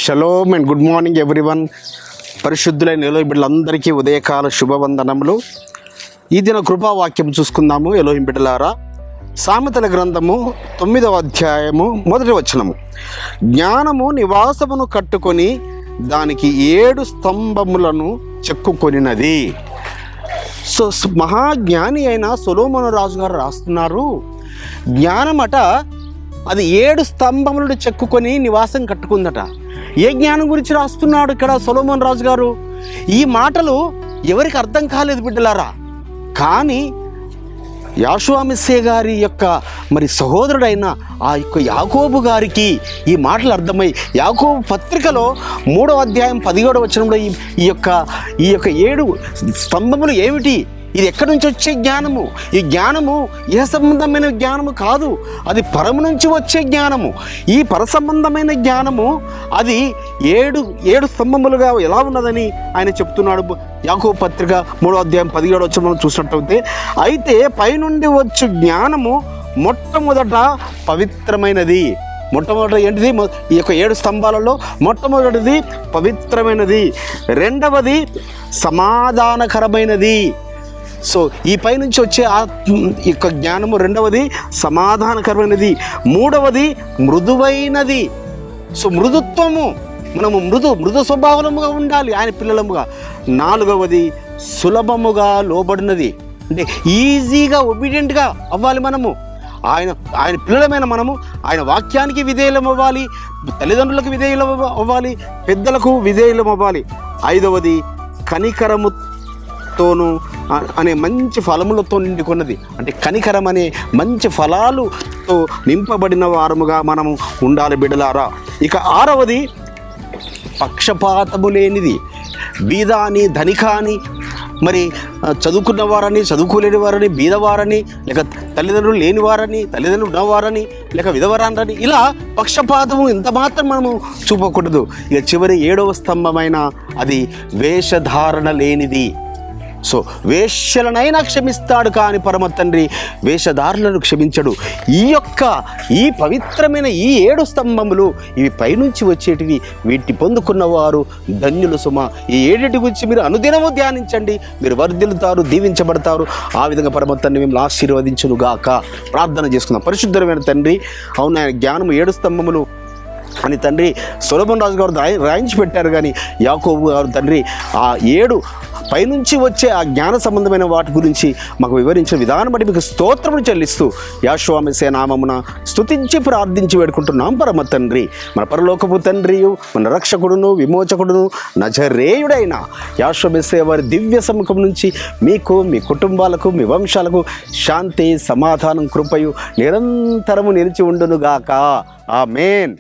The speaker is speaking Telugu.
Shalom and good morning everyone. పరిశుద్ధులైన ఎలోహిం బిడ్డలందరికీ ఉదయకాల శుభవందనములు. ఈ దిన కృపావాక్యం చూసుకుందాము. ఎలోహిం బిడ్డలారా, సామెతల గ్రంథము 9వ అధ్యాయము 1వ వచనము. జ్ఞానము నివాసమును కట్టుకొని దానికి 7 స్తంభములను చెక్కుకొనినది. సో మహాజ్ఞాని అయిన సొలొమోను రాజు గారు రాస్తున్నారు, జ్ఞానమట అది 7 స్తంభములను చెక్కుకొని నివాసం కట్టుకుందట. ఏ జ్ఞానం గురించి రాస్తున్నాడు ఇక్కడ సొలొమోను రాజు గారు? ఈ మాటలు ఎవరికి అర్థం కాలేదు బిడ్డలారా. కానీ యాషూవ మెస్సీయ గారి యొక్క సహోదరుడైన ఆ యొక్క యాకోబు గారికి ఈ మాటలు అర్థమై యాకోబు పత్రికలో 3వ అధ్యాయం 17వ వచనంలో ఈ యొక్క 7 స్తంభములు ఏమిటి, ఇది ఎక్కడి నుంచి వచ్చే జ్ఞానము? ఈ జ్ఞానము ఏ సంబంధమైన జ్ఞానము కాదు, అది పరము నుంచి వచ్చే జ్ఞానము. ఈ పరసంబంధమైన జ్ఞానము అది 7 స్తంభములుగా ఎలా ఉన్నదని ఆయన చెప్తున్నాడు. యాకోబు పత్రిక 3వ అధ్యాయం 17వ వచనం చూసినట్టయితే, అయితే పైనుండి వచ్చు జ్ఞానము మొట్టమొదట పవిత్రమైనది. మొట్టమొదటి ఏంటిది? ఈ యొక్క 7 స్తంభాలలో మొట్టమొదటిది పవిత్రమైనది, రెండవది సమాధానకరమైనది. సో ఈ పైనుంచి వచ్చే యొక్క జ్ఞానము రెండవది సమాధానకరమైనది, మూడవది మృదువైనది. సో మృదుత్వము, మనము మృదు స్వభావముగా ఉండాలి ఆయన పిల్లలముగా. 4వది సులభముగా లోబడినది, అంటే ఈజీగా ఒబీడియంట్గా అవ్వాలి మనము. ఆయన పిల్లలమైన మనము ఆయన వాక్యానికి విధేయులం అవ్వాలి, తల్లిదండ్రులకు విధేయులం అవ్వాలి, పెద్దలకు విధేయులం అవ్వాలి. 5వది కనికరముతోను అనే మంచి ఫలములతో నిండుకున్నది, అంటే కనికరం అనే మంచి ఫలాలుతో నింపబడిన వారముగా మనము ఉండాలి బిడ్డలారా. ఇక 6వది పక్షపాతము లేనిది. బీదాని ధనికాని, చదువుకున్న వారని చదువుకోలేని వారని, బీదవారని, లేక తల్లిదండ్రులు లేని వారని తల్లిదండ్రులు ఉన్నవారని, లేక విధవరారని, ఇలా పక్షపాతము ఇంత మాత్రం మనము చూపకూడదు. ఇక చివరి 7వ స్తంభమైన అది వేషధారణ లేనిది. సో వేశ్యలనైనా క్షమిస్తాడు కానీ పరమ తండ్రి వేషధారులను క్షమించడు. ఈ పవిత్రమైన ఈ 7 స్తంభములు ఇవి పైనుంచి వచ్చేటివి. వీటిని పొందుకున్నవారు ధన్యులు సుమ. ఈ 7 గురించి మీరు అనుదినము ధ్యానించండి, మీరు వర్ధిల్లుతారు, దీవించబడతారు. ఆ విధంగా పరమ తండ్రి మిమ్మల్ని ఆశీర్వదించును గాక. ప్రార్థన చేసుకుందాం. పరిశుద్ధమైన తండ్రి, అవును ఆయన జ్ఞానము 7 స్తంభములు అని తండ్రి సొలొమోను రాజు గారు రాయించి పెట్టారు. కానీ యాకోబు గారు తండ్రి ఆ 7 పైనుంచి వచ్చే ఆ జ్ఞాన సంబంధమైన వాటి గురించి మాకు వివరించిన విధానం బట్టి మీకు స్తోత్రములు చెల్లిస్తూ యాషూవ మెస్సీయ నామమున స్తుతించి ప్రార్థించి వేడుకుంటున్నాం పరమ తండ్రి. మన పరలోకపు తండ్రియు, మన రక్షకుడును విమోచకుడును నజరేయుడైన యాషూవ మెస్సీయ వారి దివ్య సముఖం నుంచి మీకు, మీ కుటుంబాలకు, మీ వంశాలకు శాంతి, సమాధానం, కృపయు నిరంతరము నిలిచి ఉండునుగాక. ఆమేన్.